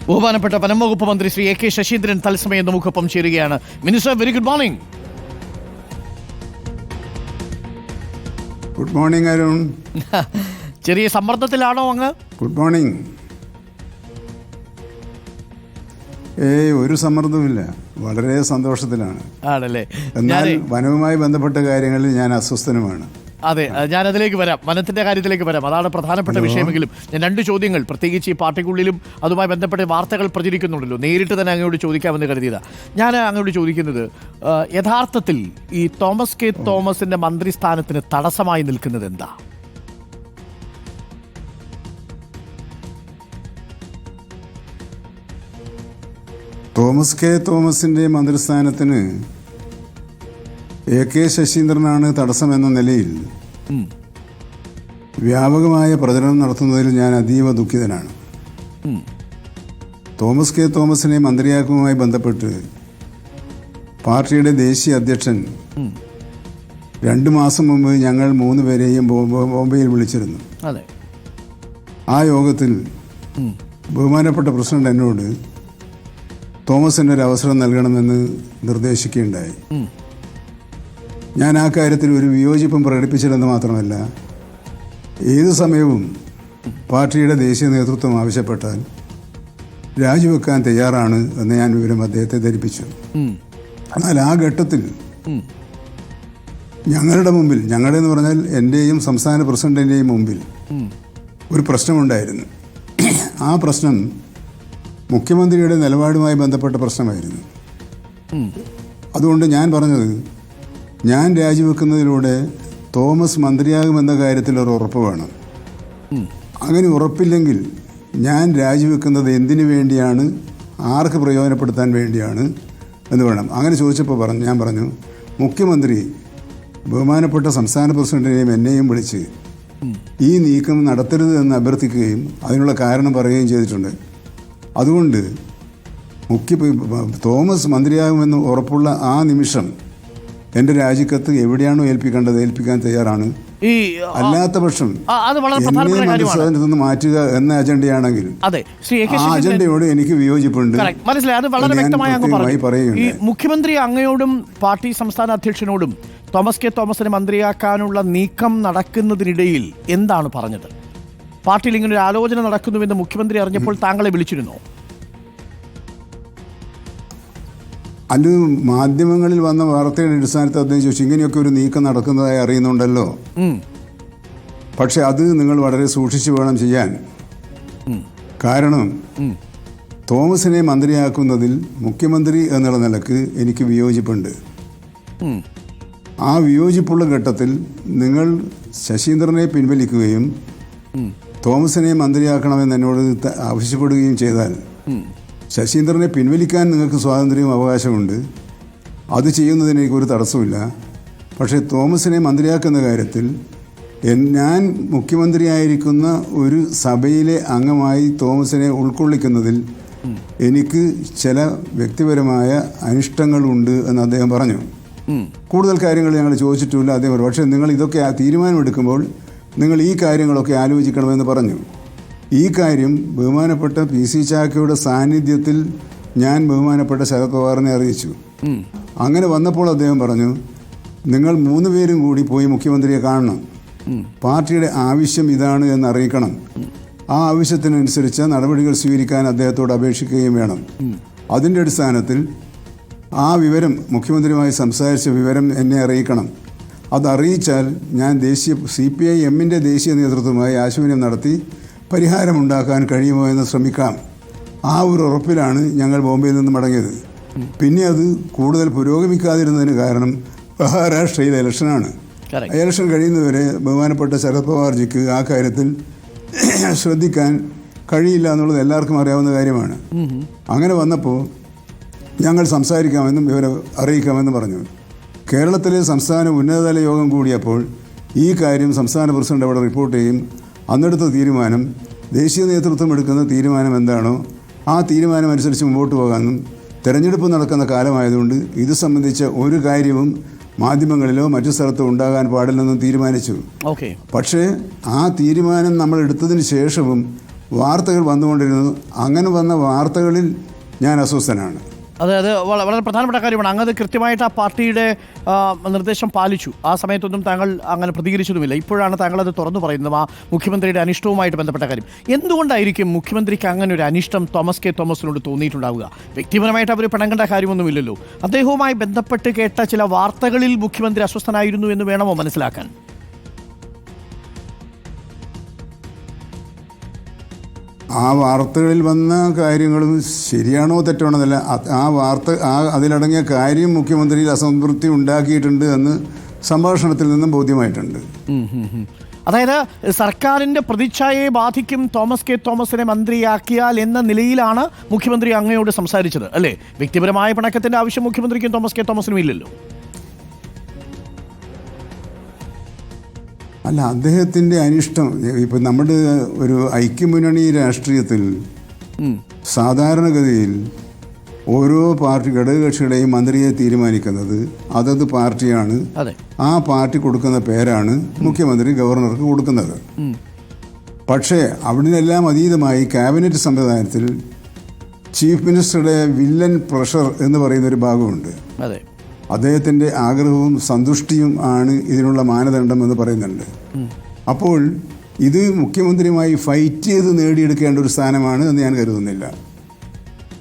ബഹുമാനപ്പെട്ട വനം വകുപ്പ് മന്ത്രി ശ്രീ എ കെ ശശീന്ദ്രൻ തത്സമയം നമുക്കൊപ്പം ചേരുകയാണ്. Minister, very good morning. Good morning Arun. ചെറിയ സമ്മർദ്ദത്തിലാണോ അങ്ങ്? Good morning. ഒരു സമ്മർദ്ദവുമില്ല, വളരെ സന്തോഷത്തിലാണ്. ആണല്ലേ? എന്നാൽ വനവുമായി ബന്ധപ്പെട്ട കാര്യങ്ങളിൽ ഞാൻ അസ്വസ്ഥനുമാണ്. അതെ, ഞാൻ അതിലേക്ക് വരാം, വനത്തിന്റെ കാര്യത്തിലേക്ക് വരാം. അതാണ് പ്രധാനപ്പെട്ട വിഷയമെങ്കിലും ഞാൻ രണ്ട് ചോദ്യങ്ങൾ, പ്രത്യേകിച്ച് ഈ പാർട്ടിക്കുള്ളിലും അതുമായി ബന്ധപ്പെട്ട വാർത്തകൾ പ്രചരിക്കുന്നുണ്ടല്ലോ, നേരിട്ട് തന്നെ അങ്ങോട്ട് ചോദിക്കാമെന്ന് കരുതിയതാണ്. ഞാൻ അങ്ങോട്ട് ചോദിക്കുന്നത്, യഥാർത്ഥത്തിൽ ഈ തോമസ് കെ തോമസിന്റെ മന്ത്രിസ്ഥാനത്തിന് തടസ്സമായി നിൽക്കുന്നത് എന്താ? തോമസ് കെ തോമസിൻ്റെ മന്ത്രിസ്ഥാനത്തിന് എ കെ ശശീന്ദ്രനാണ് തടസ്സമെന്ന നിലയിൽ വ്യാപകമായ പ്രചരണം നടത്തുന്നതിൽ ഞാൻ അതീവ ദുഃഖിതനാണ്. തോമസ് കെ തോമസിനെ മന്ത്രിയാക്കുമായി ബന്ധപ്പെട്ട് പാർട്ടിയുടെ ദേശീയ അധ്യക്ഷൻ 2 മാസം മുമ്പ് ഞങ്ങൾ 3 പേരെയും ബോംബെയിൽ വിളിച്ചിരുന്നു. ആ യോഗത്തിൽ ബഹുമാനപ്പെട്ട പ്രസിഡന്റ് എന്നോട് തോമസിന് ഒരു അവസരം നൽകണമെന്ന് നിർദ്ദേശിക്കുകയുണ്ടായി. ഞാൻ ആ കാര്യത്തിൽ ഒരു വിയോജിപ്പും പ്രകടിപ്പിച്ചില്ലെന്ന് മാത്രമല്ല, ഏത് സമയവും പാർട്ടിയുടെ ദേശീയ നേതൃത്വം ആവശ്യപ്പെട്ടാൽ രാജിവെക്കാൻ തയ്യാറാണ് എന്ന് ഞാൻ വിവരം അദ്ദേഹത്തെ ധരിപ്പിച്ചു. എന്നാൽ ആ ഘട്ടത്തിൽ ഞങ്ങളുടെ മുമ്പിൽ, ഞങ്ങളുടെ എന്ന് പറഞ്ഞാൽ എൻ്റെയും സംസ്ഥാന പ്രസിഡന്റിൻ്റെയും മുമ്പിൽ ഒരു പ്രശ്നമുണ്ടായിരുന്നു. ആ പ്രശ്നം മുഖ്യമന്ത്രിയുടെ നിലപാടുമായി ബന്ധപ്പെട്ട പ്രശ്നമായിരുന്നു. അതുകൊണ്ട് ഞാൻ പറഞ്ഞത്, ഞാൻ രാജിവെക്കുന്നതിലൂടെ തോമസ് മന്ത്രിയാകുമെന്ന കാര്യത്തിൽ ഒരു ഉറപ്പ് വേണം. അങ്ങനെ ഉറപ്പില്ലെങ്കിൽ ഞാൻ രാജിവെക്കുന്നത് എന്തിനു വേണ്ടിയാണ്, ആർക്ക് പ്രയോജനപ്പെടുത്താൻ വേണ്ടിയാണ് എന്ന് വേണം. അങ്ങനെ ചോദിച്ചപ്പോൾ ഞാൻ പറഞ്ഞു, മുഖ്യമന്ത്രി ബഹുമാനപ്പെട്ട സംസ്ഥാന പ്രസിഡന്റിനെയും എന്നെയും വിളിച്ച് ഈ നീക്കം നടത്തരുത് എന്ന് അഭ്യർത്ഥിക്കുകയും അതിനുള്ള കാരണം പറയുകയും ചെയ്തിട്ടുണ്ട്. അതുകൊണ്ട് തോമസ് മന്ത്രിയാകുമെന്ന് ഉറപ്പുള്ള ആ നിമിഷം എൻ്റെ രാജിക്കത്ത് എവിടെയാണോ ഏൽപ്പിക്കേണ്ടത് ഏൽപ്പിക്കാൻ തയ്യാറാണ്. അല്ലാത്ത പക്ഷം എന്നെ മന്ത്രിസ്ഥാനത്ത് നിന്ന് മാറ്റുക എന്ന അജണ്ടയാണെങ്കിൽ ആ അജണ്ടയോട് എനിക്ക് വിയോജിപ്പുണ്ട്. ഈ മുഖ്യമന്ത്രി അങ്ങയോടും പാർട്ടി സംസ്ഥാന അധ്യക്ഷനോടും തോമസ് കെ തോമസിനെ മന്ത്രിയാക്കാനുള്ള നീക്കം നടക്കുന്നതിനിടയിൽ എന്താണ് പറഞ്ഞത്? പാർട്ടിയിൽ ഇങ്ങനെ ഒരു ആലോചന നടക്കുന്നുവെന്ന് മുഖ്യമന്ത്രി അറിഞ്ഞപ്പോൾ താങ്കളെ വിളിച്ചിരുന്നോ? അത് മാധ്യമങ്ങളിൽ വന്ന വാർത്തയുടെ അടിസ്ഥാനത്തിൽ അദ്ദേഹം ചോദിച്ചു, ഇങ്ങനെയൊക്കെ ഒരു നീക്കം നടക്കുന്നതായി അറിയുന്നുണ്ടല്ലോ, പക്ഷെ അത് നിങ്ങൾ വളരെ സൂക്ഷിച്ചു വേണം ചെയ്യാൻ. കാരണം തോമസിനെ മന്ത്രിയാക്കുന്നതിൽ മുഖ്യമന്ത്രി എന്നുള്ള നിലക്ക് എനിക്ക് വിയോജിപ്പുണ്ട്. ആ വിയോജിപ്പുള്ള ഘട്ടത്തിൽ നിങ്ങൾ ശശീന്ദ്രനെ പിൻവലിക്കുകയും തോമസിനെ മന്ത്രിയാക്കണമെന്ന് എന്നോട് ആവശ്യപ്പെടുകയും ചെയ്താൽ ശശീന്ദ്രനെ പിൻവലിക്കാൻ നിങ്ങൾക്ക് സ്വാതന്ത്ര്യവും അവകാശമുണ്ട്. അത് ചെയ്യുന്നതിന് എനിക്കൊരു തടസ്സമില്ല. പക്ഷേ തോമസിനെ മന്ത്രിയാക്കുന്ന കാര്യത്തിൽ ഞാൻ മുഖ്യമന്ത്രിയായിരിക്കുന്ന ഒരു സഭയിലെ അംഗമായി തോമസിനെ ഉൾക്കൊള്ളിക്കുന്നതിൽ എനിക്ക് ചില വ്യക്തിപരമായ അനിഷ്ടങ്ങളുണ്ട് എന്ന് അദ്ദേഹം പറഞ്ഞു. കൂടുതൽ കാര്യങ്ങൾ ഞങ്ങൾ ചോദിച്ചിട്ടില്ല അദ്ദേഹം. പക്ഷേ നിങ്ങൾ ഇതൊക്കെ തീരുമാനമെടുക്കുമ്പോൾ നിങ്ങൾ ഈ കാര്യങ്ങളൊക്കെ ആലോചിക്കണമെന്ന് പറഞ്ഞു. ഈ കാര്യം ബഹുമാനപ്പെട്ട PC ചാക്കോയുടെ സാന്നിധ്യത്തിൽ ഞാൻ ബഹുമാനപ്പെട്ട ശരത് പവാറിനെ അറിയിച്ചു. അങ്ങനെ വന്നപ്പോൾ അദ്ദേഹം പറഞ്ഞു, നിങ്ങൾ 3 പേരും കൂടി പോയി മുഖ്യമന്ത്രിയെ കാണണം, പാർട്ടിയുടെ ആവശ്യം ഇതാണ് എന്ന് അറിയിക്കണം, ആ ആവശ്യത്തിനനുസരിച്ച് നടപടികൾ സ്വീകരിക്കാൻ അദ്ദേഹത്തോട് അപേക്ഷിക്കുകയും വേണം. അതിൻ്റെ അടിസ്ഥാനത്തിൽ ആ വിവരം, മുഖ്യമന്ത്രിയുമായി സംസാരിച്ച വിവരം എന്നെ അറിയിക്കണം. അതറിയിച്ചാൽ ഞാൻ CPI-Mൻ്റെ ദേശീയ നേതൃത്വവുമായി ആശയവിനിമയം നടത്തി പരിഹാരമുണ്ടാക്കാൻ കഴിയുമോ എന്ന് ശ്രമിക്കാം. ആ ഒരു ഉറപ്പിലാണ് ഞങ്ങൾ ബോംബെയിൽ നിന്ന് മടങ്ങിയത്. പിന്നെ അത് കൂടുതൽ പുരോഗമിക്കാതിരുന്നതിന് കാരണം മഹാരാഷ്ട്രയിലെ ഇലക്ഷനാണ്. ഇലക്ഷൻ കഴിയുന്നവരെ ബഹുമാനപ്പെട്ട ശരത് പവാർജിക്ക് ആ കാര്യത്തിൽ ശ്രദ്ധിക്കാൻ കഴിയില്ല എന്നുള്ളത് എല്ലാവർക്കും അറിയാവുന്ന കാര്യമാണ്. അങ്ങനെ വന്നപ്പോൾ ഞങ്ങൾ സംസാരിക്കാമെന്നും വിവരം അറിയിക്കാമെന്നും പറഞ്ഞു. കേരളത്തിലെ സംസ്ഥാന ഉന്നതതല യോഗം കൂടിയപ്പോൾ ഈ കാര്യം സംസ്ഥാന പ്രസിഡന്റ് അവിടെ റിപ്പോർട്ട് ചെയ്യും. അന്നെടുത്ത തീരുമാനം, ദേശീയ നേതൃത്വം എടുക്കുന്ന തീരുമാനം എന്താണോ ആ തീരുമാനം അനുസരിച്ച് മുമ്പോട്ട് പോകാമെന്നും, തെരഞ്ഞെടുപ്പ് നടക്കുന്ന കാലമായതുകൊണ്ട് ഇത് സംബന്ധിച്ച ഒരു കാര്യവും മാധ്യമങ്ങളിലോ മറ്റു സ്ഥലത്തോ ഉണ്ടാകാൻ പാടില്ലെന്നും തീരുമാനിച്ചു. പക്ഷേ ആ തീരുമാനം നമ്മൾ എടുത്തതിന് ശേഷവും വാർത്തകൾ വന്നുകൊണ്ടിരുന്നു. അങ്ങനെ വന്ന വാർത്തകളിൽ ഞാൻ അസ്വസ്ഥനാണ്. അതായത് വളരെ പ്രധാനപ്പെട്ട കാര്യമാണ്. അങ്ങ് കൃത്യമായിട്ട് ആ പാർട്ടിയുടെ നിർദ്ദേശം പാലിച്ചു. ആ സമയത്തൊന്നും താങ്കൾ അങ്ങനെ പ്രതികരിച്ചതുമില്ല. ഇപ്പോഴാണ് താങ്കൾ അത് തുറന്നു പറയുന്നത്, ആ മുഖ്യമന്ത്രിയുടെ അനിഷ്ടവുമായിട്ട് ബന്ധപ്പെട്ട കാര്യം. എന്തുകൊണ്ടായിരിക്കും മുഖ്യമന്ത്രിക്ക് അങ്ങനെ ഒരു അനിഷ്ടം തോമസ് കെ തോമസിനോട് തോന്നിയിട്ടുണ്ടാവുക? വ്യക്തിപരമായിട്ട് അവർ പിണങ്ങേണ്ട കാര്യമൊന്നുമില്ലല്ലോ. അദ്ദേഹവുമായി ബന്ധപ്പെട്ട് കേട്ട ചില വാർത്തകളിൽ മുഖ്യമന്ത്രി അസ്വസ്ഥനായിരുന്നു എന്ന് വേണമോ മനസ്സിലാക്കാൻ? ആ വാർത്തകളിൽ വന്ന കാര്യങ്ങളും ശരിയാണോ തെറ്റാണോ എന്നല്ല, അതിലടങ്ങിയ കാര്യം മുഖ്യമന്ത്രിയിൽ അസംതൃപ്തി ഉണ്ടാക്കിയിട്ടുണ്ട് എന്ന് സംഭാഷണത്തിൽ നിന്നും ബോധ്യമായിട്ടുണ്ട്. അതായത് സർക്കാരിൻ്റെ പ്രതിച്ഛായയെ ബാധിക്കും തോമസ് കെ തോമസിനെ മന്ത്രിയാക്കിയാൽ എന്ന നിലയിലാണ് മുഖ്യമന്ത്രി അങ്ങയോട് സംസാരിച്ചത് അല്ലേ? വ്യക്തിപരമായ പിണക്കത്തിൻ്റെ ആവശ്യം മുഖ്യമന്ത്രിക്കും തോമസ് കെ തോമസിനും ഇല്ലല്ലോ. അല്ല, അദ്ദേഹത്തിൻ്റെ അനിഷ്ടം ഇപ്പം നമ്മുടെ ഒരു ഐക്യമുന്നണി രാഷ്ട്രീയത്തിൽ സാധാരണഗതിയിൽ ഓരോ പാർട്ടി ഘടകകക്ഷികളെയും മന്ത്രിയെ തീരുമാനിക്കുന്നത് അതത് പാർട്ടിയാണ്. ആ പാർട്ടി കൊടുക്കുന്ന പേരാണ് മുഖ്യമന്ത്രി ഗവർണർക്ക് കൊടുക്കുന്നത്. പക്ഷേ അവിടിനെല്ലാം അതീതമായി ക്യാബിനറ്റ് സംവിധാനത്തിൽ ചീഫ് മിനിസ്റ്ററുടെ വില്ലൻ പ്രഷർ എന്ന് പറയുന്നൊരു ഭാഗമുണ്ട്. അദ്ദേഹത്തിൻ്റെ ആഗ്രഹവും സന്തുഷ്ടിയും ആണ് ഇതിനുള്ള മാനദണ്ഡം എന്ന് പറയുന്നുണ്ട്. അപ്പോൾ ഇത് മുഖ്യമന്ത്രിയുമായി ഫൈറ്റ് ചെയ്ത് നേടിയെടുക്കേണ്ട ഒരു സ്ഥാനമാണ് എന്ന് ഞാൻ കരുതുന്നില്ല.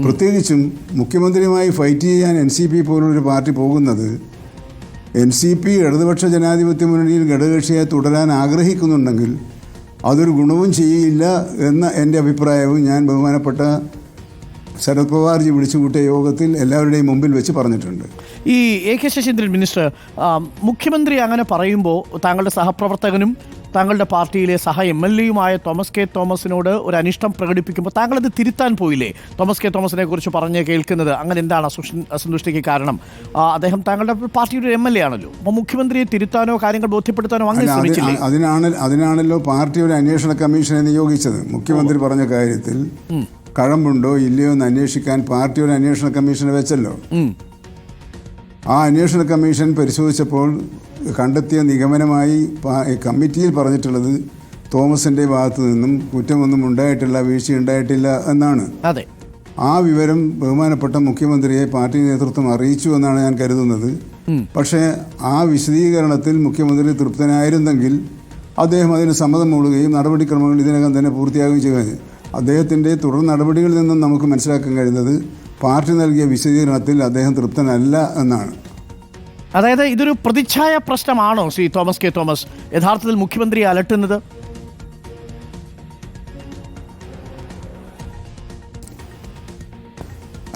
പ്രത്യേകിച്ചും മുഖ്യമന്ത്രിയുമായി ഫൈറ്റ് ചെയ്യാൻ NCP പോലുള്ളൊരു പാർട്ടി പോകുന്നത്, NCP ഇടതുപക്ഷ ജനാധിപത്യ മുന്നണിയിൽ ഘടകകക്ഷിയായി തുടരാൻ ആഗ്രഹിക്കുന്നുണ്ടെങ്കിൽ അതൊരു ഗുണവും ചെയ്യില്ല എന്ന എൻ്റെ അഭിപ്രായവും ഞാൻ ബഹുമാനപ്പെട്ട ശരത് പവാർജി വിളിച്ചുകൂട്ടിയ യോഗത്തിൽ എല്ലാവരുടെയും മുമ്പിൽ വെച്ച് പറഞ്ഞിട്ടുണ്ട്. ഈ AK ശശീന്ദ്രൻ മിനിസ്റ്റർ, മുഖ്യമന്ത്രി അങ്ങനെ പറയുമ്പോൾ താങ്കളുടെ സഹപ്രവർത്തകനും താങ്കളുടെ പാർട്ടിയിലെ MLA തോമസ് കെ തോമസിനോട് ഒരു അനിഷ്ടം പ്രകടിപ്പിക്കുമ്പോൾ താങ്കളത് തിരുത്താൻ പോയില്ലേ? തോമസ് കെ തോമസിനെ കുറിച്ച് പറഞ്ഞ് കേൾക്കുന്നത് അങ്ങനെ എന്താണ് അസന്തുഷ്ടിക്ക് കാരണം? അദ്ദേഹം താങ്കളുടെ പാർട്ടിയുടെ MLA ആണല്ലോ. അപ്പോൾ മുഖ്യമന്ത്രിയെ തിരുത്താനോ കാര്യങ്ങൾ ബോധ്യപ്പെടുത്താനോ അങ്ങനെ ശ്രമിച്ചില്ലേ? അതിനാണല്ലോ പാർട്ടി ഒരു അന്വേഷണ കമ്മീഷനെ നിയോഗിച്ചത്. മുഖ്യമന്ത്രി പറഞ്ഞ കാര്യത്തിൽ കഴമ്പുണ്ടോ ഇല്ലയോ എന്ന് അന്വേഷിക്കാൻ പാർട്ടി ഒരു അന്വേഷണ കമ്മീഷനെ വെച്ചല്ലോ. ആ അന്വേഷണ കമ്മീഷൻ പരിശോധിച്ചപ്പോൾ കണ്ടെത്തിയ നിഗമനമായി കമ്മിറ്റിയിൽ പറഞ്ഞിട്ടുള്ളത് തോമസിൻ്റെ ഭാഗത്തു നിന്നും കുറ്റമൊന്നും ഉണ്ടായിട്ടില്ല, വീഴ്ചയുണ്ടായിട്ടില്ല എന്നാണ്. ആ വിവരം ബഹുമാനപ്പെട്ട മുഖ്യമന്ത്രിയെ പാർട്ടി നേതൃത്വം അറിയിച്ചു എന്നാണ് ഞാൻ കരുതുന്നത്. പക്ഷേ ആ വിശദീകരണത്തിൽ മുഖ്യമന്ത്രി തൃപ്തനായിരുന്നെങ്കിൽ അദ്ദേഹം അതിന് സമ്മതം മൂളുകയും നടപടിക്രമങ്ങൾ ഇതിനകം തന്നെ പൂർത്തിയാകുകയും ചെയ്യുന്നത്. അദ്ദേഹത്തിൻ്റെ തുടർ നടപടികളിൽ നിന്നും നമുക്ക് മനസ്സിലാക്കാൻ കഴിയുന്നത് പാർട്ടി നൽകിയ വിശദീകരണത്തിൽ അദ്ദേഹം തൃപ്തനല്ല എന്നാണ്. അതായത് ഇതൊരു പ്രതിച്ഛായ പ്രശ്നമാണോ ശ്രീ തോമസ് കെ തോമസ് യഥാർത്ഥത്തിൽ മുഖ്യമന്ത്രിയെ അലട്ടുന്നത്?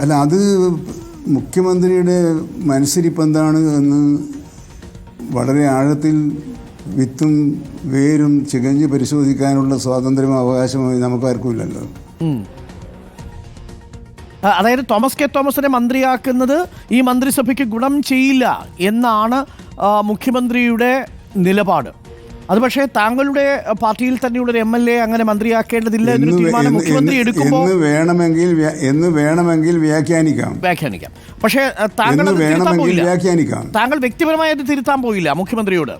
അല്ല, അത് മുഖ്യമന്ത്രിയുടെ മനസ്സിരിപ്പ് എന്താണ് എന്ന് വളരെ ആഴത്തിൽ വിത്തും വേരും ചികഞ്ഞ് പരിശോധിക്കാനുള്ള സ്വാതന്ത്ര്യമോ അവകാശമോ നമുക്കാർക്കും ഇല്ലല്ലോ. അതായത് തോമസ് കെ തോമസിനെ മന്ത്രിയാക്കുന്നത് ഈ മന്ത്രിസഭയ്ക്ക് ഗുണം ചെയ്യില്ല എന്നാണ് മുഖ്യമന്ത്രിയുടെ നിലപാട്. അത് പക്ഷേ താങ്കളുടെ പാർട്ടിയിൽ തന്നെയുള്ളൊരു MLA അങ്ങനെ മന്ത്രിയാക്കേണ്ടതില്ല എന്നൊരു തീരുമാനം മുഖ്യമന്ത്രി എടുക്കുമ്പോൾ വേണമെങ്കിൽ വ്യാഖ്യാനിക്കാം. പക്ഷേ താങ്കൾ താങ്കൾ വ്യക്തിപരമായി അത് തിരുത്താൻ പോയില്ല മുഖ്യമന്ത്രിയോട്.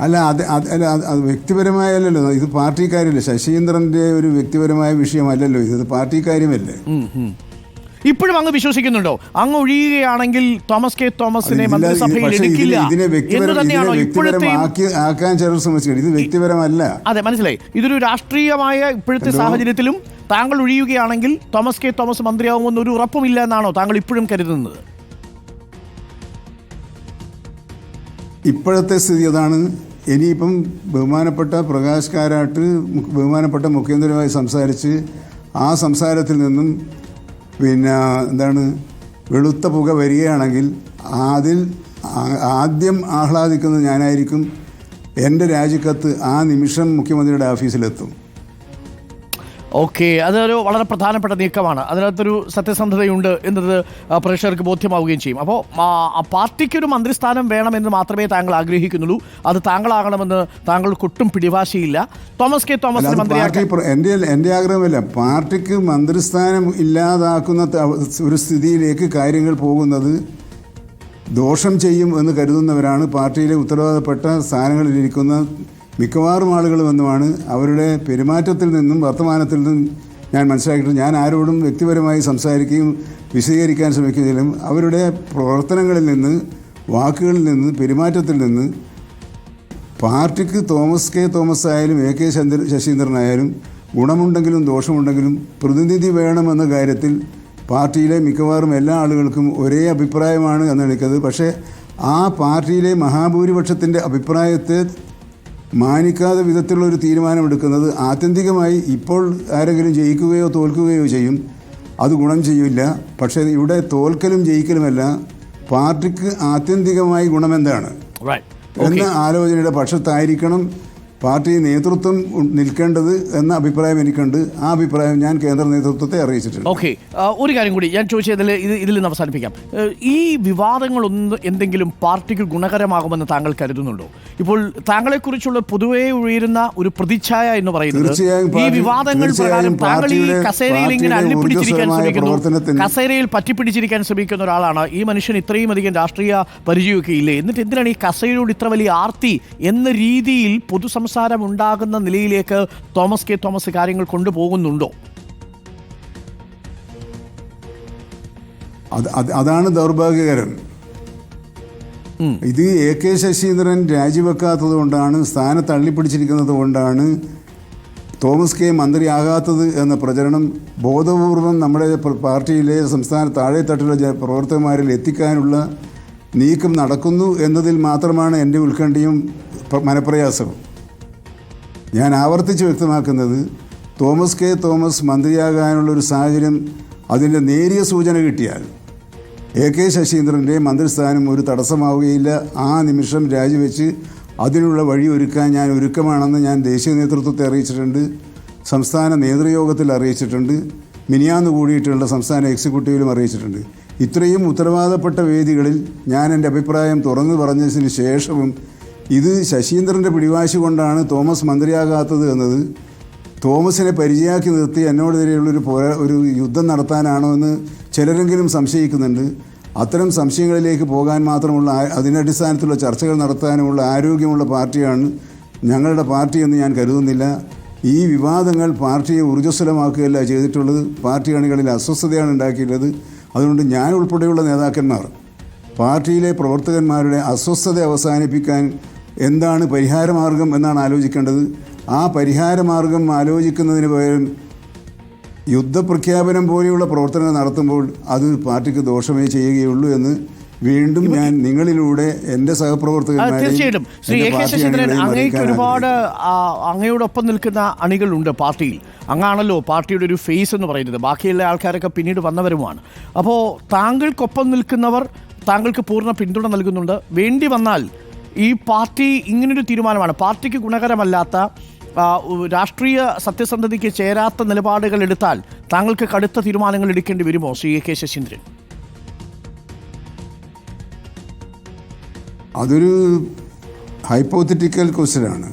അല്ല, അത് വ്യക്തിപരമായല്ലോ, ഇത് പാർട്ടി കാര്യമല്ലേ. ശശീന്ദ്രന്റെ ഒരു വ്യക്തിപരമായ വിഷയമല്ലല്ലോ ഇത് പാർട്ടി കാര്യമല്ലേ. ഇപ്പോഴും അങ്ങ് വിശ്വസിക്കുന്നുണ്ടോ അങ്ങ് ഒഴിയുകയാണെങ്കിൽ തോമസ് കെ തോമസിനെ മന്ത്രിസഭയിൽ എടുക്കില്ല എന്ന് തന്നെയാണോ ഇപ്പോഴത്തെ ആക്കാൻ ചിലർ ശ്രമിച്ചിട്ടുണ്ട്? ഇത് വ്യക്തിപരമല്ല. അതെ, മനസ്സിലായി. ഇതൊരു രാഷ്ട്രീയമായ ഇപ്പോഴത്തെ സാഹചര്യത്തിലും താങ്കൾ ഒഴിയുകയാണെങ്കിൽ തോമസ് കെ തോമസ് മന്ത്രിയാവുമെന്ന് ഒരു ഉറപ്പുമില്ല എന്നാണോ താങ്കൾ ഇപ്പോഴും കരുതുന്നത്? ഇപ്പോഴത്തെ സ്ഥിതി അതാണ്. ഇനിയിപ്പം ബഹുമാനപ്പെട്ട പ്രകാശ് കാരാട്ട് ബഹുമാനപ്പെട്ട മുഖ്യമന്ത്രിയുമായി സംസാരിച്ച് ആ സംസാരത്തിൽ നിന്നും വെളുത്ത പുക വരികയാണെങ്കിൽ അതിൽ ആദ്യം ആഹ്ലാദിക്കുന്നത് ഞാനായിരിക്കും. എൻ്റെ രാജിക്കത്ത് ആ നിമിഷം മുഖ്യമന്ത്രിയുടെ ഓഫീസിലെത്തും. ഓക്കെ, അതൊരു വളരെ പ്രധാനപ്പെട്ട നീക്കമാണ്. അതിനകത്തൊരു സത്യസന്ധതയുണ്ട് എന്നത് പ്രേക്ഷകർക്ക് ബോധ്യമാവുകയും ചെയ്യും. അപ്പോൾ പാർട്ടിക്കൊരു മന്ത്രിസ്ഥാനം വേണമെന്ന് മാത്രമേ താങ്കൾ ആഗ്രഹിക്കുന്നുള്ളൂ. അത് താങ്കളാകണമെന്ന് താങ്കൾക്കൊട്ടും പിടിവാശിയില്ല. തോമസ് കെ തോമസിനെ മന്ത്രിയാക്കി എൻ്റെ ആഗ്രഹമല്ല, പാർട്ടിക്ക് മന്ത്രിസ്ഥാനം ഇല്ലാതാക്കുന്ന ഒരു സ്ഥിതിയിലേക്ക് കാര്യങ്ങൾ പോകുന്നത് ദോഷം ചെയ്യും എന്ന് കരുതുന്നവരാണ് പാർട്ടിയിലെ ഉത്തരവാദപ്പെട്ട സ്ഥാനങ്ങളിലിരിക്കുന്ന മിക്കവാറും ആളുകൾ വന്നുമാണ് അവരുടെ പെരുമാറ്റത്തിൽ നിന്നും വർത്തമാനത്തിൽ നിന്നും ഞാൻ മനസ്സിലാക്കിയിട്ട് ഞാൻ ആരോടും വ്യക്തിപരമായി സംസാരിക്കുകയും വിശദീകരിക്കാൻ ശ്രമിക്കുന്നതിലും അവരുടെ പ്രവർത്തനങ്ങളിൽ നിന്ന്, വാക്കുകളിൽ നിന്ന്, പെരുമാറ്റത്തിൽ നിന്ന് പാർട്ടിക്ക് തോമസ് ആയാലും AK ശശീന്ദ്രനായാലും ഗുണമുണ്ടെങ്കിലും ദോഷമുണ്ടെങ്കിലും പ്രതിനിധി വേണമെന്ന കാര്യത്തിൽ പാർട്ടിയിലെ മിക്കവാറും എല്ലാ ആളുകൾക്കും ഒരേ അഭിപ്രായമാണ് എന്നെനിക്കത്. പക്ഷേ ആ പാർട്ടിയിലെ മഹാഭൂരിപക്ഷത്തിൻ്റെ അഭിപ്രായത്തെ മാനിക്കാതെ വിധത്തിലുള്ള ഒരു തീരുമാനമെടുക്കുന്നത് ആത്യന്തികമായി ഇപ്പോൾ ആരെങ്കിലും ജയിക്കുകയോ തോൽക്കുകയോ ചെയ്യും, അത് ഗുണം ചെയ്യില്ല. പക്ഷേ ഇവിടെ തോൽക്കലും ജയിക്കലുമല്ല, പാർട്ടിക്ക് ആത്യന്തികമായി ഗുണമെന്താണ് എന്ന ആലോചനയുടെ പക്ഷത്തായിരിക്കണം പാർട്ടി നേതൃത്വം നിൽക്കേണ്ടത് എന്ന അഭിപ്രായം എനിക്കുണ്ട്. ആ അഭിപ്രായം ഞാൻ കേന്ദ്ര നേതൃത്വത്തെ അറിയിച്ചിട്ടുണ്ട്. ഓക്കെ, ഒരു കാര്യം കൂടി ഞാൻ ചോദിച്ചതിൽ ഇതിൽ നിന്ന് അവസാനിപ്പിക്കാം. ഈ വിവാദങ്ങളൊന്നും എന്തെങ്കിലും പാർട്ടിക്ക് ഗുണകരമാകുമെന്ന് താങ്കൾ കരുതുന്നുണ്ടോ? ഇപ്പോൾ താങ്കളെക്കുറിച്ചുള്ള പൊതുവേ ഉയരുന്ന ഒരു പ്രതിച്ഛായ എന്ന് പറയുന്നത് ഈ വിവാദങ്ങൾ പ്രകാരം താങ്കൾ ഈ കസേരയിൽ ഇങ്ങനെ അള്ളിപ്പിടിച്ചിരിക്കാൻ ശ്രമിക്കുന്നു, കസേരയിൽ പറ്റിപ്പിടിച്ചിരിക്കാൻ ശ്രമിക്കുന്ന ഒരാളാണ്. ഈ മനുഷ്യൻ ഇത്രയും അധികം രാഷ്ട്രീയ പരിചയമൊക്കെ ഇല്ലേ, എന്നിട്ട് എന്തിനാണ് ഈ കസേരയോട് ഇത്ര വലിയ ആർത്തി എന്ന രീതിയിൽ പൊതുസംസാരം ഉണ്ടാകുന്ന നിലയിലേക്ക് തോമസ് കാര്യങ്ങൾ കൊണ്ടുപോകുന്നുണ്ടോ? അതാണ് ദൗർഭാഗ്യകരം. ഇത് AK ശശീന്ദ്രൻ രാജിവെക്കാത്തത് കൊണ്ടാണ്, സ്ഥാനത്ത് തള്ളിപ്പിടിച്ചിരിക്കുന്നത് കൊണ്ടാണ് തോമസ് കെ മന്ത്രിയാകാത്തത് എന്ന പ്രചരണം ബോധപൂർവം നമ്മുടെ പാർട്ടിയിലെ സംസ്ഥാന താഴെത്തട്ടിലുള്ള പ്രവർത്തകന്മാരിൽ എത്തിക്കാനുള്ള നീക്കം നടക്കുന്നു എന്നതിൽ മാത്രമാണ് എൻ്റെ ഉത്കണ്ഠയും മനപ്രയാസവും. ഞാൻ ആവർത്തിച്ച് വ്യക്തമാക്കുന്നത് തോമസ് മന്ത്രിയാകാനുള്ളൊരു സാഹചര്യം അതിൻ്റെ നേരിയ സൂചന കിട്ടിയാൽ AK ശശീന്ദ്രൻ്റെ മന്ത്രിസ്ഥാനം ഒരു തടസ്സമാവുകയില്ല. ആ നിമിഷം രാജിവെച്ച് അതിനുള്ള വഴി ഒരുക്കാൻ ഞാൻ ഒരുക്കമാണെന്ന് ഞാൻ ദേശീയ നേതൃത്വത്തെ അറിയിച്ചിട്ടുണ്ട്, സംസ്ഥാന നേതൃയോഗത്തിൽ അറിയിച്ചിട്ടുണ്ട്, മിനിയാന്ന് കൂടിയിട്ടുള്ള സംസ്ഥാന എക്സിക്യൂട്ടീവിലും അറിയിച്ചിട്ടുണ്ട്. ഇത്രയും ഉത്തരവാദപ്പെട്ട വേദികളിൽ ഞാൻ എൻ്റെ അഭിപ്രായം തുറന്നു പറഞ്ഞതിന് ശേഷവും ഇത് ശശീന്ദ്രൻ്റെ പിടിവാശി കൊണ്ടാണ് തോമസ് മന്ത്രിയാകാത്തത് എന്നത് തോമസിനെ പരിചയമാക്കി നിർത്തി എന്നോടെതിരെയുള്ളൊരു ഒരു യുദ്ധം നടത്താനാണോ എന്ന് ചിലരെങ്കിലും സംശയിക്കുന്നുണ്ട്. അത്തരം സംശയങ്ങളിലേക്ക് പോകാൻ മാത്രമുള്ള, അതിൻ്റെ അടിസ്ഥാനത്തിലുള്ള ചർച്ചകൾ നടത്താനുമുള്ള ആരോഗ്യമുള്ള പാർട്ടിയാണ് ഞങ്ങളുടെ പാർട്ടി എന്ന് ഞാൻ കരുതുന്നില്ല. ഈ വിവാദങ്ങൾ പാർട്ടിയെ ഊർജ്ജസ്വലമാക്കുകയല്ല ചെയ്തിട്ടുള്ളത്, പാർട്ടി അണികളിൽ അസ്വസ്ഥതയാണ് ഉണ്ടാക്കിയിട്ടുള്ളത്. അതുകൊണ്ട് ഞാൻ ഉൾപ്പെടെയുള്ള നേതാക്കന്മാർ പാർട്ടിയിലെ പ്രവർത്തകന്മാരുടെ അസ്വസ്ഥത അവസാനിപ്പിക്കാൻ എന്താണ് പരിഹാരമാർഗം എന്നാണ് ആലോചിക്കേണ്ടത്. ആ പരിഹാരമാർഗം ആലോചിക്കുന്നതിന് പകരം യുദ്ധപ്രഖ്യാപനം പോലെയുള്ള പ്രവർത്തനങ്ങൾ നടത്തുമ്പോൾ അത് പാർട്ടിക്ക് ദോഷമേ ചെയ്യുകയുള്ളൂ എന്ന് വീണ്ടും ഞാൻ നിങ്ങളിലൂടെ എൻ്റെ തീർച്ചയായിട്ടും ശ്രീ AK ശശീന്ദ്രൻ, അങ്ങേക്ക് ഒരുപാട് അങ്ങയോടൊപ്പം നിൽക്കുന്ന അണികളുണ്ട് പാർട്ടിയിൽ. അങ്ങാണല്ലോ പാർട്ടിയുടെ ഒരു ഫേസ് എന്ന് പറയുന്നത്, ബാക്കിയുള്ള ആൾക്കാരൊക്കെ പിന്നീട് വന്നവരുമാണ്. അപ്പോൾ താങ്കൾക്കൊപ്പം നിൽക്കുന്നവർ താങ്കൾക്ക് പൂർണ്ണ പിന്തുണ നൽകുന്നുണ്ട്. വേണ്ടി വന്നാൽ ഈ പാർട്ടി ഇങ്ങനൊരു തീരുമാനമാണ്, പാർട്ടിക്ക് ഗുണകരമല്ലാത്ത, രാഷ്ട്രീയ സത്യസന്ധതയ്ക്ക് ചേരാത്ത നിലപാടുകൾ എടുത്താൽ താങ്കൾക്ക് കടുത്ത തീരുമാനങ്ങൾ എടുക്കേണ്ടി വരുമോ ശ്രീ AK ശശീന്ദ്രൻ? അതൊരു ഹൈപ്പോത്തറ്റിക്കൽ ക്വസ്റ്റ്യനാണ്.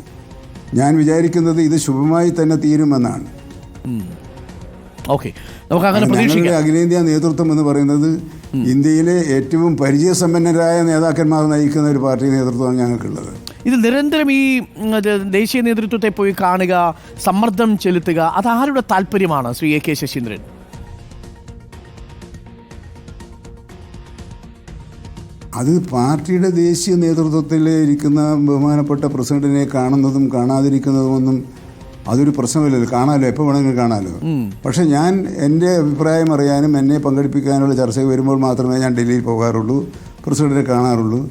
ഞാൻ വിചാരിക്കുന്നത് ഇത് ശുഭമായി തന്നെ തീരുമെന്നാണ്. ഓക്കെ, നമുക്ക് അങ്ങനെ പ്രതീക്ഷിക്കാം. അഖിലേന്ത്യാ നേതൃത്വം എന്ന് പറയുന്നത് ഇന്ത്യയിലെ ഏറ്റവും പരിചയസമ്പന്നരായ നേതാക്കന്മാർ നയിക്കുന്ന ഒരു പാർട്ടി നേതൃത്വമാണ് ഞങ്ങൾക്കുള്ളത്. ഇത് നിരന്തരം ഈ ദേശീയ നേതൃത്വത്തെ പോയി കാണുക, സമ്മർദ്ദം ചെലുത്തുക, അതാരുടെ താല്പര്യമാണ് ശ്രീ AK ശശീന്ദ്രൻ? അത് പാർട്ടിയുടെ ദേശീയ നേതൃത്വത്തിൽ ഇരിക്കുന്ന ബഹുമാനപ്പെട്ട പ്രസിഡന്റിനെ കാണുന്നതും കാണാതിരിക്കുന്നതുമൊന്നും അതൊരു പ്രശ്നമില്ലല്ലോ, കാണാമല്ലോ, എപ്പോൾ വേണമെങ്കിലും കാണാമല്ലോ. പക്ഷേ ഞാൻ എൻ്റെ അഭിപ്രായം അറിയാനും എന്നെ പങ്കെടുപ്പിക്കാനുള്ള ചർച്ചകൾ വരുമ്പോൾ മാത്രമേ ഞാൻ ഡൽഹിയിൽ പോകാറുള്ളൂ, പ്രസിഡന്റിനെ കാണാറുള്ളൂ.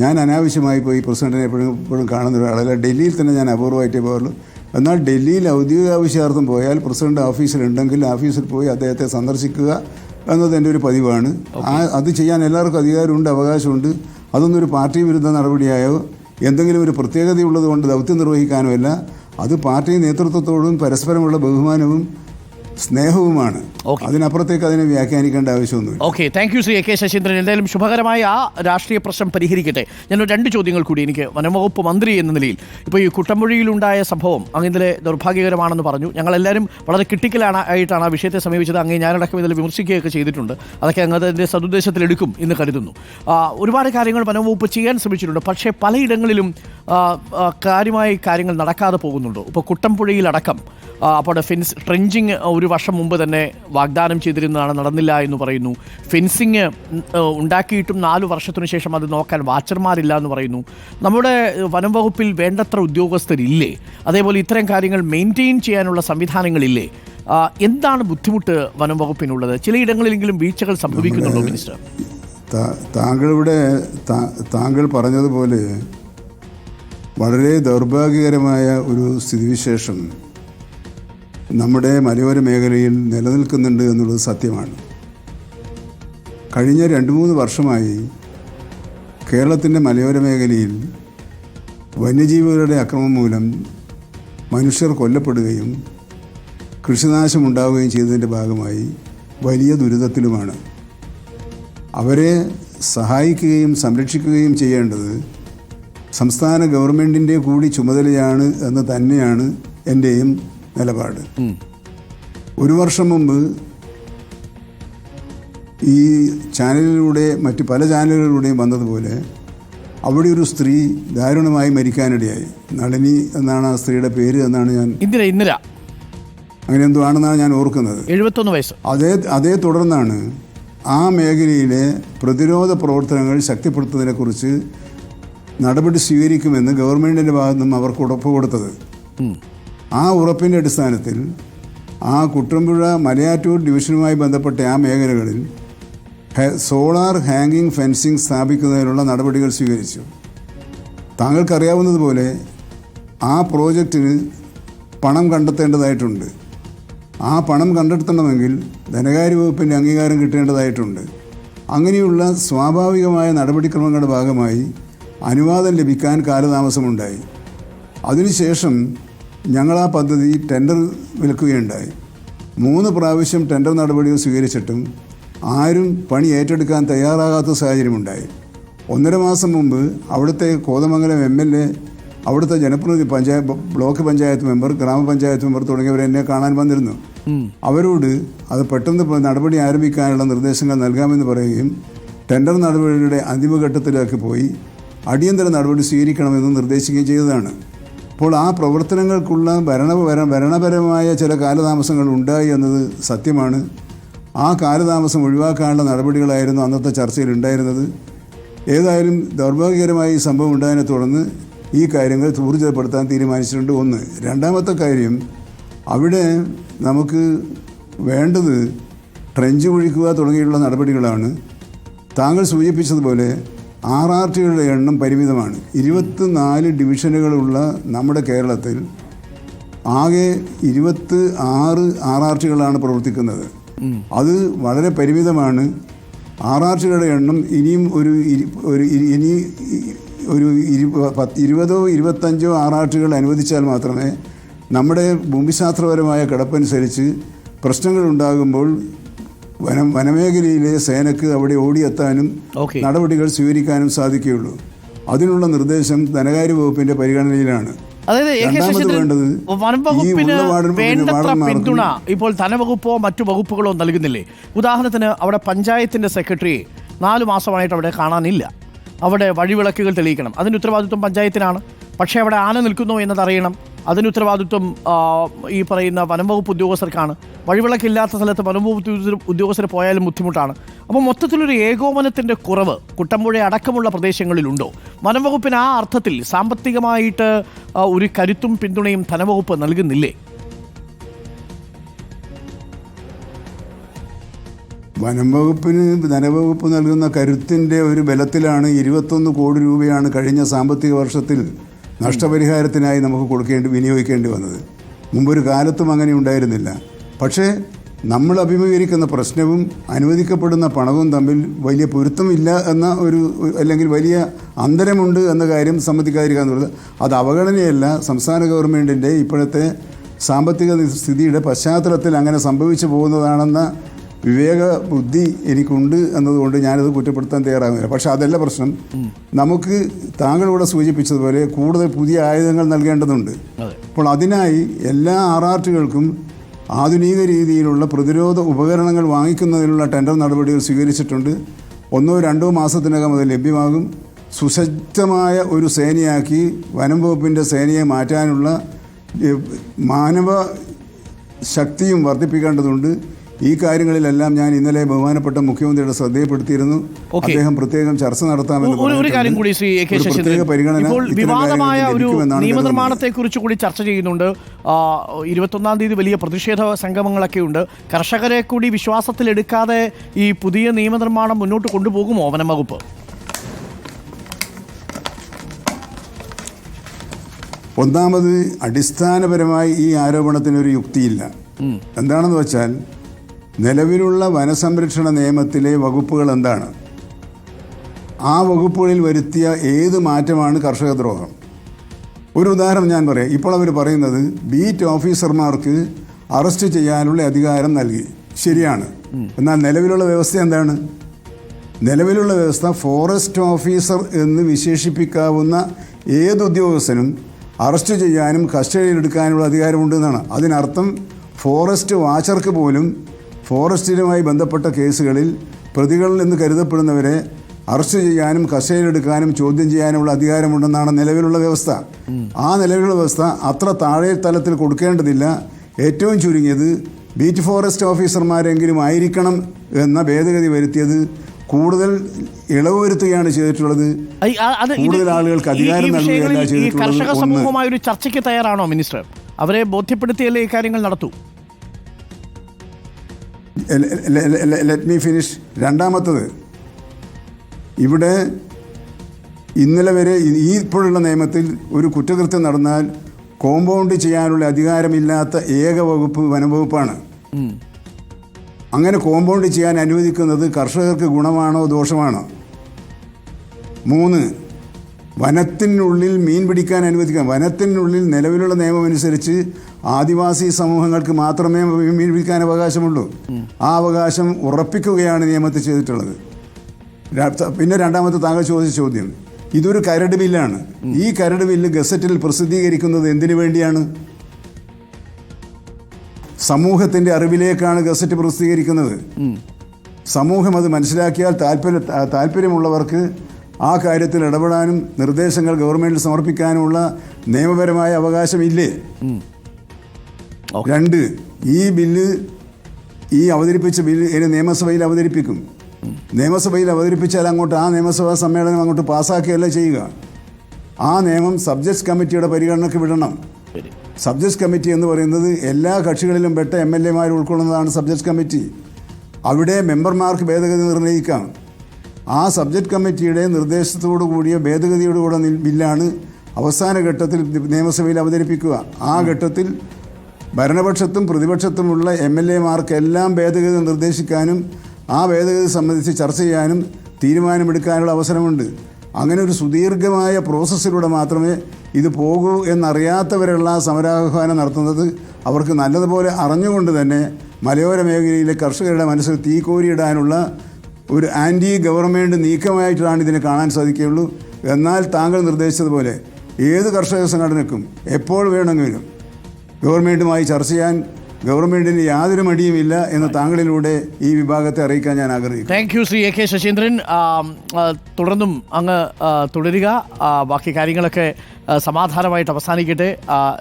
ഞാൻ അനാവശ്യമായി പോയി പ്രസിഡന്റിനെ എപ്പോഴും കാണുന്ന ഒരാളല്ല. ഡൽഹിയിൽ തന്നെ ഞാൻ അപൂർവമായിട്ടേ പോകാറുള്ളൂ. എന്നാൽ ഡൽഹിയിൽ ഔദ്യോഗിക ആവശ്യാർത്ഥം പോയാൽ പ്രസിഡന്റ് ഓഫീസിലുണ്ടെങ്കിൽ ഓഫീസിൽ പോയി അദ്ദേഹത്തെ സന്ദർശിക്കുക എന്നത് എൻ്റെ ഒരു പതിവാണ്. അത് ചെയ്യാൻ എല്ലാവർക്കും അധികാരമുണ്ട്, അവകാശമുണ്ട്. അതൊന്നും ഒരു പാർട്ടി വിരുദ്ധ നടപടിയായോ എന്തെങ്കിലും ഒരു പ്രത്യേകതയുള്ളത് കൊണ്ട് ദൗത്യം നിർവഹിക്കാനോ അല്ല. അത് പാർട്ടി നേതൃത്വത്തോടും പരസ്പരമുള്ള ബഹുമാനവും സ്നേഹവുമാണ്. Okay. അതിനപ്പുറത്തേക്ക് അതിനെ വ്യാഖ്യാനിക്കേണ്ട ആവശ്യമൊന്നുമില്ല. Okay, thank you Shri A K Saseendran. എന്തായാലും ശുഭകരമായ ആ രാഷ്ട്രീയ പ്രശ്നം പരിഹരിക്കട്ടെ. ഞാനൊരു 2 ചോദ്യങ്ങൾ കൂടി എനിക്ക് വനംവകുപ്പ് മന്ത്രി എന്ന നിലയിൽ, ഇപ്പോൾ ഈ കുട്ടമ്പുഴയിലുണ്ടായ സംഭവം അങ്ങനെ ദൗർഭാഗ്യകരമാണെന്ന് പറഞ്ഞു. ഞങ്ങളെല്ലാവരും വളരെ ആയിട്ടാണ് ആ വിഷയത്തെ സമീപിച്ചത്. അങ്ങ് ഞാനടക്കം ഇതിൽ വിമർശിക്കുകയൊക്കെ ചെയ്തിട്ടുണ്ട്. അതൊക്കെ അങ്ങ് സതുദ്ദേശത്തിലെടുക്കും എന്ന് കരുതുന്നു. ഒരുപാട് കാര്യങ്ങൾ വനംവകുപ്പ് ചെയ്യാൻ ശ്രമിച്ചിട്ടുണ്ട്. പക്ഷേ പലയിടങ്ങളിലും കാര്യമായി കാര്യങ്ങൾ നടക്കാതെ പോകുന്നുണ്ട്. ഇപ്പോൾ കുട്ടമ്പുഴയിലടക്കം അപ്പോൾ ട്രെഞ്ചിങ് ഒരു വർഷം മുമ്പ് തന്നെ വാഗ്ദാനം ചെയ്തിരുന്നതാണ്, നടന്നില്ല എന്ന് പറയുന്നു. ഫെൻസിങ് ഉണ്ടാക്കിയിട്ടും 4 വർഷത്തിനു ശേഷം അത് നോക്കാൻ വാച്ചർമാരില്ല എന്ന് പറയുന്നു. നമ്മുടെ വനം വകുപ്പിൽ വേണ്ടത്ര ഉദ്യോഗസ്ഥരില്ലേ? അതേപോലെ ഇത്തരം കാര്യങ്ങൾ മെയിൻറ്റെയിൻ ചെയ്യാനുള്ള സംവിധാനങ്ങളില്ലേ? എന്താണ് ബുദ്ധിമുട്ട് വനം വകുപ്പിനുള്ളത്? ചിലയിടങ്ങളിലെങ്കിലും വീഴ്ചകൾ സംഭവിക്കുന്നുണ്ടോ മിനിസ്റ്റർ? താങ്കൾ പറഞ്ഞതുപോലെ വളരെ ദൗർഭാഗ്യകരമായ ഒരു സ്ഥിതിവിശേഷം നമ്മുടെ മലയോര മേഖലയിൽ നിലനിൽക്കുന്നുണ്ട് എന്നുള്ളത് സത്യമാണ്. കഴിഞ്ഞ 2-3 വർഷമായി കേരളത്തിൻ്റെ മലയോര മേഖലയിൽ വന്യജീവികളുടെ അക്രമം മൂലം മനുഷ്യർ കൊല്ലപ്പെടുകയും കൃഷിനാശമുണ്ടാവുകയും ചെയ്തതിൻ്റെ ഭാഗമായി വലിയ ദുരിതത്തിലുമാണ്. അവരെ സഹായിക്കുകയും സംരക്ഷിക്കുകയും ചെയ്യേണ്ടത് സംസ്ഥാന ഗവൺമെൻറ്റിൻ്റെ കൂടി ചുമതലയാണ് എന്ന് തന്നെയാണ് എൻ്റെയും നിലപാട്. 1 വർഷം മുമ്പ് ഈ ചാനലിലൂടെ മറ്റ് പല ചാനലുകളിലൂടെയും വന്നതുപോലെ അവിടെ ഒരു സ്ത്രീ ദാരുണമായി മരിക്കാനിടയായി. നളിനി എന്നാണ് ആ സ്ത്രീയുടെ പേര് എന്നാണ് ഞാൻ ഇന്ദിര അങ്ങനെ എന്തോ ആണെന്നാണ് ഞാൻ ഓർക്കുന്നത്. 71 വയസ്സ്. അതേ തുടർന്നാണ് ആ മേഖലയിലെ പ്രതിരോധ പ്രവർത്തനങ്ങൾ ശക്തിപ്പെടുത്തുന്നതിനെക്കുറിച്ച് നടപടി സ്വീകരിക്കുമെന്ന് ഗവൺമെൻറ്റിൻ്റെ ഭാഗത്തു നിന്നും അവർക്ക് ഉറപ്പ് കൊടുത്തത്. ആ ഉറപ്പിൻ്റെ അടിസ്ഥാനത്തിൽ ആ കുട്ടമ്പുഴ മലയാറ്റൂർ ഡിവിഷനുമായി ബന്ധപ്പെട്ട ആ മേഖലകളിൽ സോളാർ ഹാങ്ങിങ് ഫെൻസിങ് സ്ഥാപിക്കുന്നതിനുള്ള നടപടികൾ സ്വീകരിച്ചു. താങ്കൾക്കറിയാവുന്നതുപോലെ ആ പ്രോജക്റ്റിന് പണം കണ്ടെത്തേണ്ടതായിട്ടുണ്ട്. ആ പണം കണ്ടെത്തണമെങ്കിൽ ധനകാര്യ വകുപ്പിൻ്റെ അംഗീകാരം കിട്ടേണ്ടതായിട്ടുണ്ട്. അങ്ങനെയുള്ള സ്വാഭാവികമായ നടപടിക്രമങ്ങളുടെ ഭാഗമായി അനുവാദം ലഭിക്കാൻ കാലതാമസമുണ്ടായി. അതിനുശേഷം ഞങ്ങൾ ആ പദ്ധതി ടെൻഡർ വിൽക്കുകയുണ്ടായി. 3 പ്രാവശ്യം ടെൻഡർ നടപടികൾ സ്വീകരിച്ചിട്ടും ആരും പണി ഏറ്റെടുക്കാൻ തയ്യാറാകാത്ത സാഹചര്യമുണ്ടായി. 1.5 മാസം മുമ്പ് അവിടുത്തെ കോതമംഗലം MLA, അവിടുത്തെ ജനപ്രതിനിധി, ബ്ലോക്ക് പഞ്ചായത്ത് മെമ്പർ, ഗ്രാമപഞ്ചായത്ത് മെമ്പർ തുടങ്ങിയവർ എന്നെ കാണാൻ വന്നിരുന്നു. അവരോട് അത് പെട്ടെന്ന് നടപടി ആരംഭിക്കാനുള്ള നിർദ്ദേശങ്ങൾ നൽകാമെന്ന് പറയുകയും ടെൻഡർ നടപടിയുടെ അന്തിമഘട്ടത്തിലേക്ക് പോയി അടിയന്തര നടപടി സ്വീകരിക്കണമെന്ന് നിർദ്ദേശിക്കുകയും ചെയ്തതാണ്. അപ്പോൾ ആ പ്രവർത്തനങ്ങൾക്കുള്ള ഭരണപരമായ ചില കാലതാമസങ്ങൾ ഉണ്ടായി എന്നത് സത്യമാണ്. ആ കാലതാമസം ഒഴിവാക്കാനുള്ള നടപടികളായിരുന്നു അന്നത്തെ ചർച്ചയിൽ ഉണ്ടായിരുന്നത്. ഏതായാലും ദൗർഭാഗ്യകരമായി ഈ സംഭവം ഉണ്ടായതിനെ തുടർന്ന് ഈ കാര്യങ്ങൾ ഊർജിതപ്പെടുത്താൻ തീരുമാനിച്ചിട്ടുണ്ട്. 1. രണ്ടാമത്തെ കാര്യം, അവിടെ നമുക്ക് വേണ്ടത് ട്രെഞ്ച് കുഴിക്കുക തുടങ്ങിയുള്ള നടപടികളാണ്. താങ്കൾ സൂചിപ്പിച്ചതുപോലെ RRTകളുടെ എണ്ണം പരിമിതമാണ്. 24 ഡിവിഷനുകളുള്ള നമ്മുടെ കേരളത്തിൽ ആകെ 26 RRTകളാണ് പ്രവർത്തിക്കുന്നത്. അത് വളരെ പരിമിതമാണ്. RRTകളുടെ എണ്ണം ഇനിയും ഒരു 20-25 RRTകൾ അനുവദിച്ചാൽ മാത്രമേ നമ്മുടെ ഭൂമിശാസ്ത്രപരമായ കിടപ്പനുസരിച്ച് പ്രശ്നങ്ങളുണ്ടാകുമ്പോൾ വനമേഖലയിലെ സേനക്ക് അവിടെ ഓടിയെത്താനും നടപടികൾ സ്വീകരിക്കാനും സാധിക്കുകയുള്ളൂ. അതിനുള്ള നിർദ്ദേശം ധനകാര്യ വകുപ്പിന്റെ പരിഗണനയിലാണ്. അതായത് വനംവകുപ്പിന് വേണ്ടത്ര പിന്തുണ ഇപ്പോൾ ധനവകുപ്പോ മറ്റു വകുപ്പുകളോ നൽകുന്നില്ലേ? ഉദാഹരണത്തിന് അവിടെ പഞ്ചായത്തിന്റെ സെക്രട്ടറിയെ 4 മാസമായിട്ട് അവിടെ കാണാനില്ല. അവിടെ വഴിവിളക്കുകൾ തെളിയിക്കണം, അതിന് ഉത്തരവാദിത്വം പഞ്ചായത്തിനാണ്. പക്ഷേ അവിടെ ആന നിൽക്കുന്നു എന്നതറിയണം, അതിന് ഉത്തരവാദിത്വം ഈ പറയുന്ന വനംവകുപ്പ് ഉദ്യോഗസ്ഥർക്കാണ്. വഴിവിളക്കില്ലാത്ത സ്ഥലത്ത് വനംവകുപ്പ് ഉദ്യോഗസ്ഥർ പോയാലും ബുദ്ധിമുട്ടാണ്. അപ്പോൾ മൊത്തത്തിലൊരു ഏകോപനത്തിൻ്റെ കുറവ് കുട്ടമ്പുഴ അടക്കമുള്ള പ്രദേശങ്ങളിലുണ്ടോ? വനംവകുപ്പിന് ആ അർത്ഥത്തിൽ സാമ്പത്തികമായിട്ട് ഒരു കരുത്തും പിന്തുണയും ധനവകുപ്പ് നൽകുന്നില്ലേ? ധനവകുപ്പ് നൽകുന്ന കരുത്തിൻ്റെ ഒരു ബലത്തിലാണ് 21 കോടി രൂപയാണ് കഴിഞ്ഞ സാമ്പത്തിക വർഷത്തിൽ നഷ്ടപരിഹാരത്തിനായി നമുക്ക് വിനിയോഗിക്കേണ്ടി വന്നത്. മുമ്പൊരു കാലത്തും അങ്ങനെ ഉണ്ടായിരുന്നില്ല. പക്ഷേ നമ്മൾ അഭിമുഖീകരിക്കുന്ന പ്രശ്നവും അനുവദിക്കപ്പെടുന്ന പണവും തമ്മിൽ വലിയ പൊരുത്തമില്ല എന്ന അല്ലെങ്കിൽ വലിയ അന്തരമുണ്ട് എന്ന കാര്യം സമ്മതിക്കാതിരിക്കുക എന്നുള്ളത് അത് അവഗണനയല്ല. സംസ്ഥാന ഗവൺമെൻറ്റിൻ്റെ ഇപ്പോഴത്തെ സാമ്പത്തിക സ്ഥിതിയുടെ പശ്ചാത്തലത്തിൽ അങ്ങനെ സംഭവിച്ചു പോകുന്നതാണെന്ന വിവേക ബുദ്ധി എനിക്കുണ്ട് എന്നതുകൊണ്ട് ഞാനത് കുറ്റപ്പെടുത്താൻ തയ്യാറാകുന്നില്ല. പക്ഷെ അതല്ല പ്രശ്നം. നമുക്ക് താങ്കളിവിടെ സൂചിപ്പിച്ചതുപോലെ കൂടുതൽ പുതിയ ആയുധങ്ങൾ നൽകേണ്ടതുണ്ട്. അപ്പോൾ അതിനായി എല്ലാ RRTകൾക്കും ആധുനിക രീതിയിലുള്ള പ്രതിരോധ ഉപകരണങ്ങൾ വാങ്ങിക്കുന്നതിനുള്ള ടെൻഡർ നടപടികൾ സ്വീകരിച്ചിട്ടുണ്ട്. 1-2 മാസത്തിനകം അത് ലഭ്യമാകും. സുസജ്ജമായ ഒരു സേനയാക്കി വനം വകുപ്പിൻ്റെ സേനയെ മാറ്റാനുള്ള മാനവ ശക്തിയും വർദ്ധിപ്പിക്കേണ്ടതുണ്ട്. ഈ കാര്യങ്ങളിലെല്ലാം ഞാൻ ഇന്നലെ ബഹുമാനപ്പെട്ട മുഖ്യമന്ത്രിയുടെ ശ്രദ്ധയിൽപ്പെടുത്തിയിരുന്നു. അദ്ദേഹം പ്രത്യേകം ചർച്ച നടത്താമെന്ന് ഒരു കാര്യം കൂടി ശ്രീ എ കെ ശശീന്ദ്രൻ, ഇപ്പോൾ വിവാദമായ ഒരു നിയമനിർമ്മാണത്തെ കുറിച്ച് കൂടി ചർച്ച ചെയ്യുന്നുണ്ട്. 21-ാം തീയതി വലിയ പ്രതിഷേധ സംഗമങ്ങളൊക്കെ ഉണ്ട്. കർഷകരെ കൂടി വിശ്വാസത്തിലെടുക്കാതെ ഈ പുതിയ നിയമനിർമ്മാണം മുന്നോട്ട് കൊണ്ടുപോകുമോ വനം വകുപ്പ്? ഒന്നാമത്, അടിസ്ഥാനപരമായി ഈ ആരോപണത്തിനൊരു യുക്തിയില്ല. എന്താണെന്ന് വെച്ചാൽ, നിലവിലുള്ള വനസംരക്ഷണ നിയമത്തിലെ വകുപ്പുകൾ എന്താണ്? ആ വകുപ്പുകളിൽ വരുത്തിയ ഏത് മാറ്റമാണ് കർഷക ദ്രോഹം? ഒരു ഉദാഹരണം ഞാൻ പറയാം. ഇപ്പോൾ അവർ പറയുന്നത് ബീറ്റ് ഓഫീസർമാർക്ക് അറസ്റ്റ് ചെയ്യാനുള്ള അധികാരം നൽകി. ശരിയാണ്. എന്നാൽ നിലവിലുള്ള വ്യവസ്ഥ എന്താണ്? നിലവിലുള്ള വ്യവസ്ഥ ഫോറസ്റ്റ് ഓഫീസർ എന്ന് വിശേഷിപ്പിക്കാവുന്ന ഏത് ഉദ്യോഗസ്ഥനും അറസ്റ്റ് ചെയ്യാനും കസ്റ്റഡിയിലെടുക്കാനുള്ള അധികാരമുണ്ടെന്നാണ്. അതിനർത്ഥം ഫോറസ്റ്റ് വാച്ചർക്ക് പോലും ഫോറസ്റ്റിലുമായി ബന്ധപ്പെട്ട കേസുകളിൽ പ്രതികൾ എന്ന് കരുതപ്പെടുന്നവരെ അറസ്റ്റ് ചെയ്യാനും കസ്റ്റഡിയിലെടുക്കാനും ചോദ്യം ചെയ്യാനുമുള്ള അധികാരമുണ്ടെന്നാണ് നിലവിലുള്ള വ്യവസ്ഥ. ആ നിലവിലുള്ള വ്യവസ്ഥ അത്ര താഴെ തലത്തിൽ കൊടുക്കേണ്ടതില്ല. ഏറ്റവും ചുരുങ്ങിയത് ബീറ്റ് ഫോറസ്റ്റ് ഓഫീസർമാരെങ്കിലും ആയിരിക്കണം എന്ന ഭേദഗതി വരുത്തിയത് കൂടുതൽ ഇളവ് വരുത്തുകയാണ് ചെയ്തിട്ടുള്ളത്. കൂടുതൽ ആളുകൾക്ക് അധികാരം നൽകുകയല്ല ചെയ്തിട്ടുള്ളത്. കർഷക സമൂഹമായ ഒരു ചർച്ചയ്ക്ക് തയ്യാറാണോ മിനിസ്റ്റർ? അവരെ ബോധ്യപ്പെടുത്തിയല്ലേ ഈ കാര്യങ്ങൾ നടത്തൂ? Let me finish. രണ്ടാമത്തത്, ഇവിടെ ഇന്നലെ വരെ ഈ ഇപ്പോഴുള്ള നിയമത്തിൽ ഒരു കുറ്റകൃത്യം നടന്നാൽ കോമ്പൗണ്ട് ചെയ്യാനുള്ള അധികാരമില്ലാത്ത ഏക വകുപ്പ് വനംവകുപ്പാണ്. അങ്ങനെ കോമ്പൗണ്ട് ചെയ്യാൻ അനുവദിക്കുന്നത് കർഷകർക്ക് ഗുണമാണോ ദോഷമാണോ? 3, വനത്തിനുള്ളിൽ മീൻ പിടിക്കാൻ അനുവദിക്കാം. വനത്തിനുള്ളിൽ നിലവിലുള്ള നിയമം അനുസരിച്ച് ആദിവാസി സമൂഹങ്ങൾക്ക് മാത്രമേ മീൻ പിടിക്കാൻ അവകാശമുള്ളൂ. ആ അവകാശം ഉറപ്പിക്കുകയാണ് നിയമത്തിൽ ചെയ്തിട്ടുള്ളത്. പിന്നെ രണ്ടാമത്തെ താങ്കൾ ചോദിച്ച ചോദ്യം, ഇതൊരു കരട് ബില്ലാണ്. ഈ കരട് ബില്ല് ഗസറ്റിൽ പ്രസിദ്ധീകരിക്കുന്നത് എന്തിനു വേണ്ടിയാണ്? സമൂഹത്തിൻ്റെ അറിവിലേക്കാണ് ഗസറ്റ് പ്രസിദ്ധീകരിക്കുന്നത്. സമൂഹം അത് മനസ്സിലാക്കിയാൽ താല്പര്യമുള്ളവർക്ക് ആ കാര്യത്തിൽ ഇടപെടാനും നിർദ്ദേശങ്ങൾ ഗവൺമെൻറ്റിൽ സമർപ്പിക്കാനുമുള്ള നിയമപരമായ അവകാശമില്ലേ? 2, ഈ ബില്ല് അവതരിപ്പിച്ച ബില്ല് ഇനി നിയമസഭയിൽ അവതരിപ്പിക്കും. നിയമസഭയിൽ അവതരിപ്പിച്ചാൽ അങ്ങോട്ട് ആ നിയമസഭാ സമ്മേളനം അങ്ങോട്ട് പാസ്സാക്കുകയല്ല ചെയ്യുക. ആ നിയമം സബ്ജക്ട്സ് കമ്മിറ്റിയുടെ പരിഗണനയ്ക്ക് വിടണം. സബ്ജക്ട്സ് കമ്മിറ്റി എന്ന് പറയുന്നത് എല്ലാ കക്ഷികളിലും പെട്ട MLA-മാർ ഉൾക്കൊള്ളുന്നതാണ് സബ്ജക്ട്സ് കമ്മിറ്റി. അവിടെ മെമ്പർമാർക്ക് ഭേദഗതി നിർണ്ണയിക്കാം. ആ സബ്ജക്ട് കമ്മിറ്റിയുടെ നിർദ്ദേശത്തോടു കൂടിയ ഭേദഗതിയോടുകൂടെ ബില്ലാണ് അവസാന ഘട്ടത്തിൽ നിയമസഭയിൽ അവതരിപ്പിക്കുക. ആ ഘട്ടത്തിൽ ഭരണപക്ഷത്തും പ്രതിപക്ഷത്തുമുള്ള MLA-മാർക്കെല്ലാം ഭേദഗതി നിർദ്ദേശിക്കാനും ആ ഭേദഗതി സംബന്ധിച്ച് ചർച്ച ചെയ്യാനും തീരുമാനമെടുക്കാനുള്ള അവസരമുണ്ട്. അങ്ങനെ ഒരു സുദീർഘമായ പ്രോസസ്സിലൂടെ മാത്രമേ ഇത് പോകൂ എന്നറിയാത്തവരുള്ള സമരാഹ്വാനം നടത്തുന്നത് അവർക്ക് നല്ലതുപോലെ അറിഞ്ഞുകൊണ്ട് തന്നെ മലയോര മേഖലയിലെ കർഷകരുടെ മനസ്സിൽ തീക്കോരിയിടാനുള്ള ഒരു ആൻറ്റി ഗവൺമെൻറ് നീക്കമായിട്ടാണ് ഇതിനെ കാണാൻ സാധിക്കുകയുള്ളൂ. എന്നാൽ താങ്കൾ നിർദ്ദേശിച്ചതുപോലെ ഏത് കർഷക സംഘടനയ്ക്കും എപ്പോൾ വേണമെങ്കിലും ഗവൺമെൻറ്റുമായി ചർച്ച ചെയ്യാൻ ഗവൺമെൻറ്റിന് യാതൊരു മടിയുമില്ല എന്ന് താങ്കളിലൂടെ ഈ വിഭാഗത്തെ അറിയിക്കാൻ ഞാൻ ആഗ്രഹിക്കുന്നു. Thank you Shri A K Saseendran. തുടർന്നും അങ്ങ് തുടരുക. ബാക്കി കാര്യങ്ങളൊക്കെ സമാധാനമായിട്ട് അവസാനിക്കട്ടെ.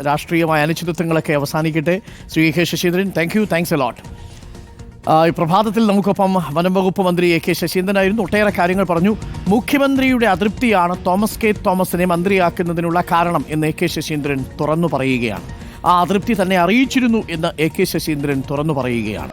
രാഷ്ട്രീയമായ അനിശ്ചിതത്വങ്ങളൊക്കെ അവസാനിക്കട്ടെ. Shri A K Saseendran, thanks a lot. ഈ പ്രഭാതത്തിൽ നമുക്കൊപ്പം വനം വകുപ്പ് മന്ത്രി എ കെ ശശീന്ദ്രനായിരുന്നു. ഒട്ടേറെ കാര്യങ്ങൾ പറഞ്ഞു. മുഖ്യമന്ത്രിയുടെ അതൃപ്തിയാണ് തോമസ് കെ തോമസിനെ മന്ത്രിയാക്കുന്നതിനുള്ള കാരണം എന്ന് എ കെ ശശീന്ദ്രൻ തുറന്നു പറയുകയാണ്. ആ അതൃപ്തി തന്നെ അറിയിച്ചിരുന്നു എന്ന് എ കെ ശശീന്ദ്രൻ തുറന്നു പറയുകയാണ്.